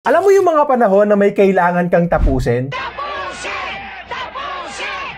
Alam mo yung mga panahon na may kailangan kang tapusin?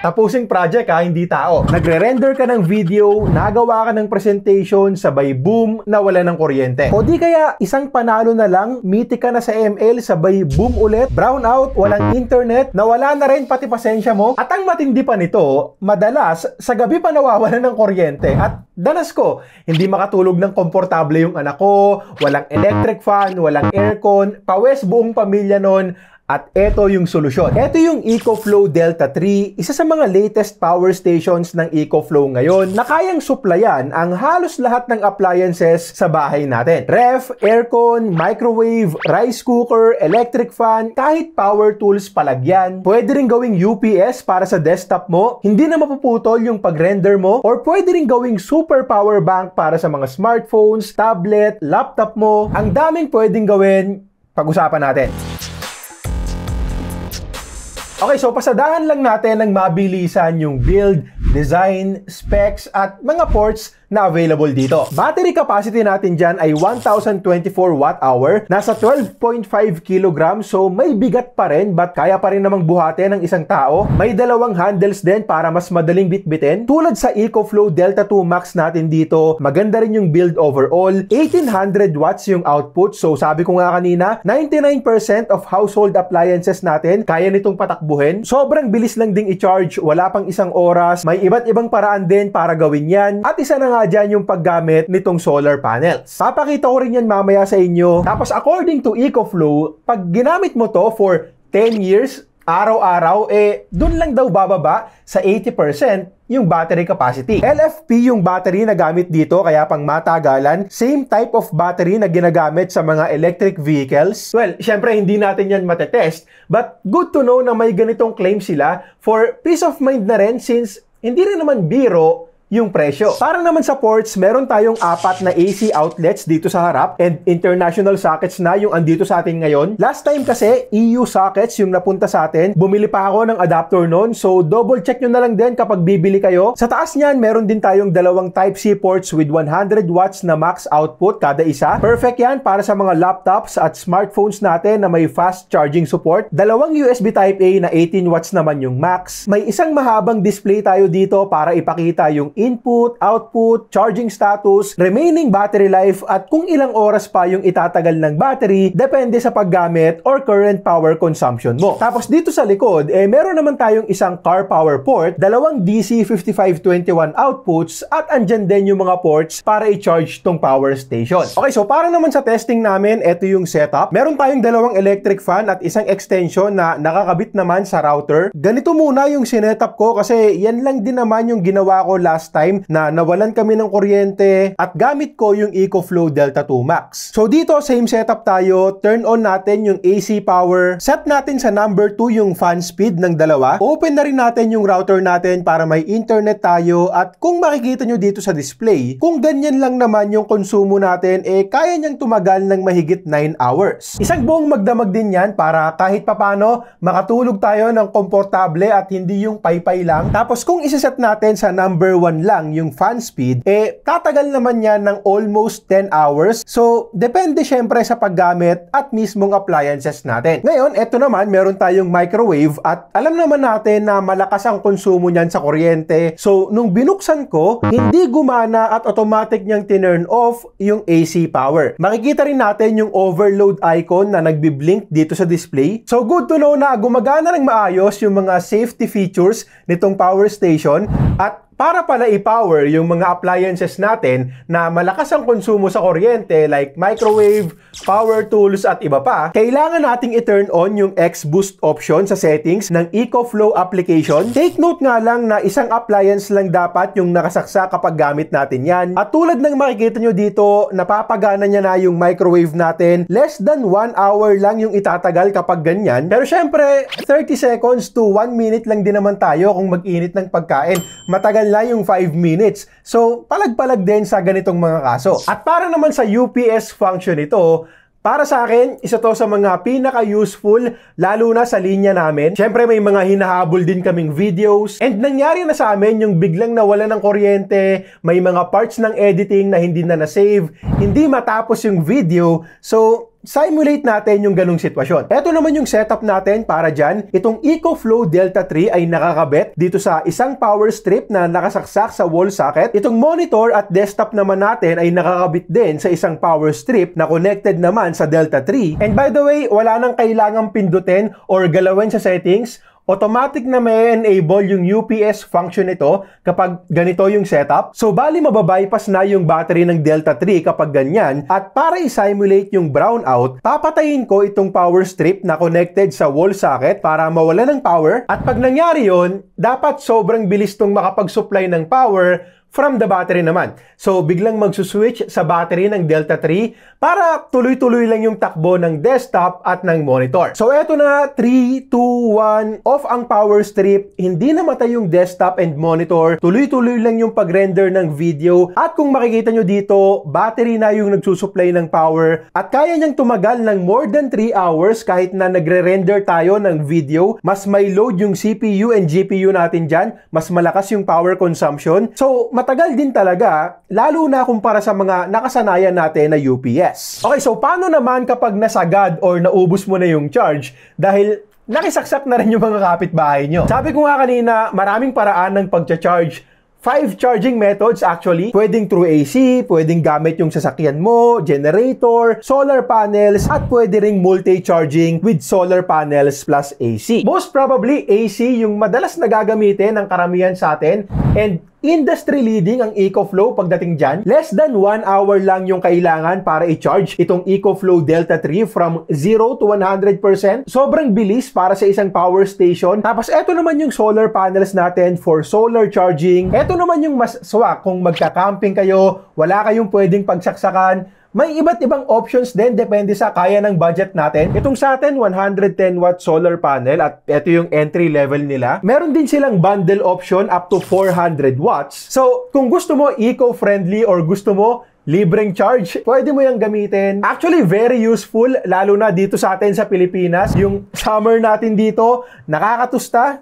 Tapusing project hindi tao. Nagre-render ka ng video, nagawa ka ng presentation, sabay boom, nawala ng kuryente. O di kaya isang panalo na lang, meeting ka na sa ML, sabay boom ulit, brown out, walang internet, nawala na rin pati pasensya mo. At ang matindi pa nito, madalas sa gabi pa nawawala ng kuryente. At danas ko, hindi makatulog ng komportable yung anak ko, walang electric fan, walang aircon, pawes buong pamilya nun. At ito yung solusyon. Ito yung EcoFlow Delta 3, isa sa mga latest power stations ng EcoFlow ngayon na kayang suplayan ang halos lahat ng appliances sa bahay natin. Ref, aircon, microwave, rice cooker, electric fan, kahit power tools palagyan. Pwede rin gawing UPS para sa desktop mo, hindi na mapuputol yung pag-render mo, or pwede rin gawing super power bank para sa mga smartphones, tablet, laptop mo. Ang daming pwedeng gawin, pag-usapan natin. Okay, so pasadahan lang natin ng mabilisan yung build, design, specs, at mga ports na available dito. Battery capacity natin dyan ay 1,024 watt-hour, nasa 12.5 kg, so may bigat pa rin, but kaya pa rin namang buhatin ng isang tao. May dalawang handles din para mas madaling bitbitin. Tulad sa EcoFlow Delta 2 Max natin dito, maganda rin yung build overall. 1,800 watts yung output, so sabi ko nga kanina, 99% of household appliances natin kaya nitong patakbuhin. Sobrang bilis lang ding i-charge, wala pang isang oras. May iba't ibang paraan din para gawin yan. At isa na nga dyan yung paggamit nitong solar panels. Papakita ko rin yan mamaya sa inyo. Tapos according to EcoFlow, pag ginamit mo to for 10 years, araw-araw, dun lang daw bababa sa 80% yung battery capacity. LFP yung battery na gamit dito, kaya pang matagalan. Same type of battery na ginagamit sa mga electric vehicles. Well, syempre hindi natin yan matetest, but good to know na may ganitong claim sila for peace of mind na rin, since hindi rin naman biro yung presyo. Para naman sa ports, meron tayong 4 na AC outlets dito sa harap and international sockets na yung andito sa atin ngayon. Last time kasi, EU sockets yung napunta sa atin. Bumili pa ako ng adapter noon, so double check nyo na lang din kapag bibili kayo. Sa taas niyan, meron din tayong dalawang Type-C ports with 100 watts na max output kada isa. Perfect yan para sa mga laptops at smartphones natin na may fast charging support. Dalawang USB Type-A na 18 watts naman yung max. May isang mahabang display tayo dito para ipakita yung input, output, charging status, remaining battery life, at kung ilang oras pa yung itatagal ng battery, depende sa paggamit or current power consumption mo. Tapos dito sa likod, meron naman tayong isang car power port, dalawang DC 5521 outputs, at andyan din yung mga ports para i-charge tong power station. Okay, so para naman sa testing namin, ito yung setup. Meron tayong dalawang electric fan at isang extension na nakakabit naman sa router. Ganito muna yung sinetup ko kasi yan lang din naman yung ginawa ko last time na nawalan kami ng kuryente at gamit ko yung EcoFlow Delta 2 Max. So dito, same setup tayo. Turn on natin yung AC power. Set natin sa number 2 yung fan speed ng dalawa. Open na rin natin yung router natin para may internet tayo. At kung makikita nyo dito sa display, kung ganyan lang naman yung konsumo natin, kaya niyang tumagal ng mahigit 9 hours. Isang buong magdamag din yan para kahit papano makatulog tayo ng komportable at hindi yung paypay lang. Tapos kung isaset natin sa number 1 lang yung fan speed, tatagal naman yan ng almost 10 hours. So, depende syempre sa paggamit at mismong appliances natin. Ngayon, eto naman, meron tayong microwave at alam naman natin na malakas ang konsumo niyan sa kuryente. So, nung binuksan ko, hindi gumana at automatic niyang tinurn off yung AC power. Makikita rin natin yung overload icon na nagbi-blink dito sa display. So, good to know na gumagana ng maayos yung mga safety features nitong power station. At para pala i-power yung mga appliances natin na malakas ang konsumo sa kuryente like microwave, power tools at iba pa, kailangan nating i-turn on yung X-Boost option sa settings ng EcoFlow application. Take note nga lang na isang appliance lang dapat yung nakasaksa kapag gamit natin yan. At tulad ng makikita nyo dito, napapagana niya na yung microwave natin. Less than 1 hour lang yung itatagal kapag ganyan. Pero syempre, 30 seconds to 1 minute lang din naman tayo kung mag-init ng pagkain. Matagal na yung 5 minutes. So, palag-palag din sa ganitong mga kaso. At para naman sa UPS function ito, para sa akin, isa to sa mga pinaka-useful, lalo na sa linya namin. Siyempre, may mga hinahabol din kaming videos. And nangyari na sa amin yung biglang nawala ng kuryente, may mga parts ng editing na hindi na na-save, hindi matapos yung video. So, simulate natin yung ganung sitwasyon. Ito naman yung setup natin para dyan. Itong EcoFlow Delta 3 ay nakakabit dito sa isang power strip na nakasaksak sa wall socket. Itong monitor at desktop naman natin ay nakakabit din sa isang power strip na connected naman sa Delta 3. And by the way, wala nang kailangang pindutin or galawin sa settings. Automatic na may enable yung UPS function nito kapag ganito yung setup. So, bali mababypass na yung battery ng Delta 3 kapag ganyan. At para i-simulate yung brownout, papatayin ko itong power strip na connected sa wall socket para mawala ng power. At pag nangyari yun, dapat sobrang bilis tong makapag-supply ng power from the battery naman. So, biglang magsuswitch sa battery ng Delta 3 para tuloy-tuloy lang yung takbo ng desktop at ng monitor. So, eto na, 3, 2, 1, off ang power strip, hindi namatay yung desktop and monitor, tuloy-tuloy lang yung pag-render ng video, at kung makikita nyo dito, battery na yung nagsusupply ng power, at kaya niyang tumagal ng more than 3 hours kahit na nagre-render tayo ng video. Mas may load yung CPU and GPU natin dyan, mas malakas yung power consumption. So, matagal din talaga, lalo na kumpara sa mga nakasanayan natin na UPS. Okay, so paano naman kapag nasagad or naubos mo na yung charge dahil nakisaksak na rin yung mga kapitbahay nyo? Sabi ko nga kanina, maraming paraan ng pagcha-charge. 5 charging methods actually. Pwedeng through AC, pwedeng gamit yung sasakyan mo, generator, solar panels, at pwede ring multi-charging with solar panels plus AC. Most probably, AC yung madalas na gagamitin ng karamihan sa atin, and industry leading ang EcoFlow pagdating dyan. Less than 1 hour lang yung kailangan para i-charge itong EcoFlow Delta 3 from 0 to 100%. Sobrang bilis para sa isang power station. Tapos eto naman yung solar panels natin for solar charging. Eto naman yung mas swak kung magka-camping kayo, wala kayong pwedeng pagsaksakan. May iba't ibang options din, depende sa kaya ng budget natin. Itong sa atin, 110 watt solar panel, at ito yung entry level nila. Meron din silang bundle option up to 400 watts. So, kung gusto mo eco-friendly or gusto mo libreng charge, pwede mo yung gamitin. Actually, very useful, lalo na dito sa atin sa Pilipinas. Yung summer natin dito, nakakatusta.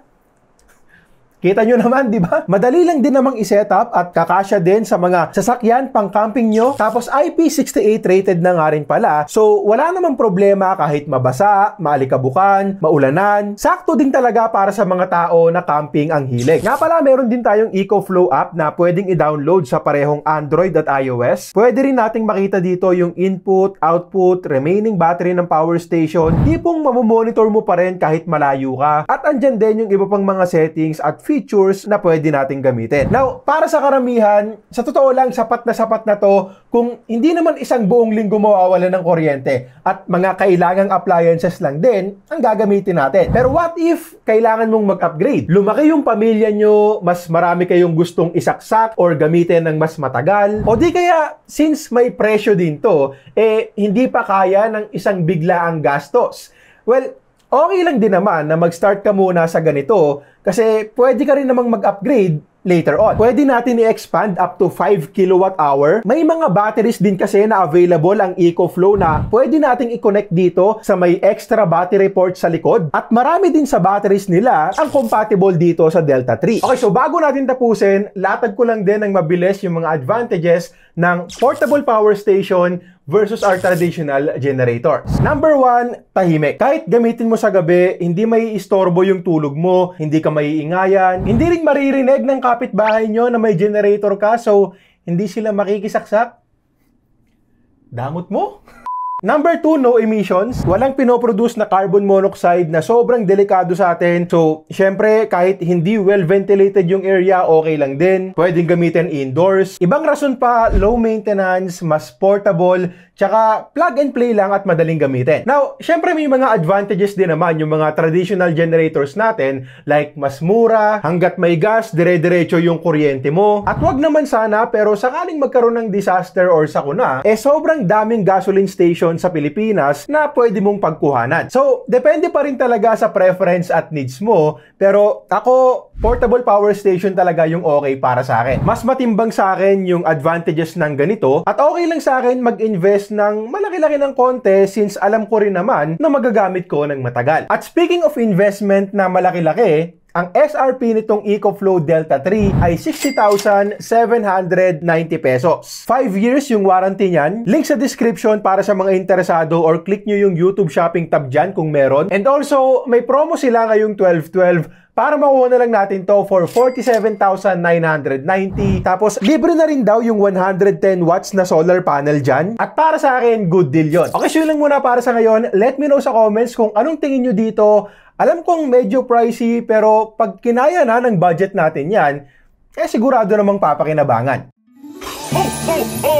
Kita nyo naman, di ba? Madali lang din namang i-setup at kakasya din sa mga sasakyan pang camping nyo. Tapos IP68 rated na nga rin pala. So, wala namang problema kahit mabasa, maalikabukan, maulanan. Sakto din talaga para sa mga tao na camping ang hilig. Nga pala, meron din tayong EcoFlow app na pwedeng i-download sa parehong Android at iOS. Pwede rin nating makita dito yung input, output, remaining battery ng power station. Tipong mamomonitor mo pa rin kahit malayo ka. At andyan din yung iba pang mga settings at features na pwede nating gamitin. Now, para sa karamihan, sa totoo lang, sapat na to kung hindi naman isang buong linggo mawawala ng kuryente at mga kailangang appliances lang din ang gagamitin natin. Pero what if kailangan mong mag-upgrade? Lumaki yung pamilya nyo, mas marami kayong gustong isaksak or gamitin ng mas matagal, o di kaya, since may presyo din to, hindi pa kaya ng isang biglaang gastos. Well, okay lang din naman na mag-start ka muna sa ganito kasi pwede ka rin namang mag-upgrade later on. Pwede natin i-expand up to 5 kWh. May mga batteries din kasi na available ang EcoFlow na pwede nating i-connect dito sa may extra battery port sa likod. At marami din sa batteries nila ang compatible dito sa Delta 3. Okay, so bago natin tapusin, latag ko lang din ng mabilis yung mga advantages ng portable power station versus our traditional generators. Number 1, tahimik. Kahit gamitin mo sa gabi, hindi may istorbo yung tulog mo, hindi ka maiingayan, hindi rin maririnig ng kapitbahay nyo na may generator ka, so hindi sila makikisaksak. Damot mo? Number 2, no emissions. Walang pinoproduce na carbon monoxide na sobrang delikado sa atin. So, syempre, kahit hindi well-ventilated yung area, okay lang din. Pwedeng gamitin indoors. Ibang rason pa, low maintenance, mas portable, tsaka plug and play lang at madaling gamitin. Now, syempre may mga advantages din naman yung mga traditional generators natin, like mas mura, hanggat may gas, dire-diretso yung kuryente mo. At wag naman sana, pero sakaling magkaroon ng disaster or sakuna, sobrang daming gasoline station sa Pilipinas na pwede mong pagkuhanan. So, depende pa rin talaga sa preference at needs mo, pero ako, portable power station talaga yung okay para sa akin. Mas matimbang sa akin yung advantages ng ganito, at okay lang sa akin mag-invest ng malaki-laki ng konti since alam ko rin naman na magagamit ko ng matagal. At speaking of investment na malaki-laki, Ang SRP nitong EcoFlow Delta 3 ay 60,790 pesos. 5 years yung warranty niyan. Link sa description para sa mga interesado or click nyo yung YouTube shopping tab dyan kung meron. And also, may promo sila ngayong 12/12 para makuha na lang natin to for 47,990. Tapos, libre na rin daw yung 110 watts na solar panel dyan. At para sa akin, good deal yon. Okay, so yun lang muna para sa ngayon. Let me know sa comments kung anong tingin nyo dito. Alam kong medyo pricey, pero pag kinaya na ng budget natin yan, sigurado namang papakinabangan. Ho, ho, ho!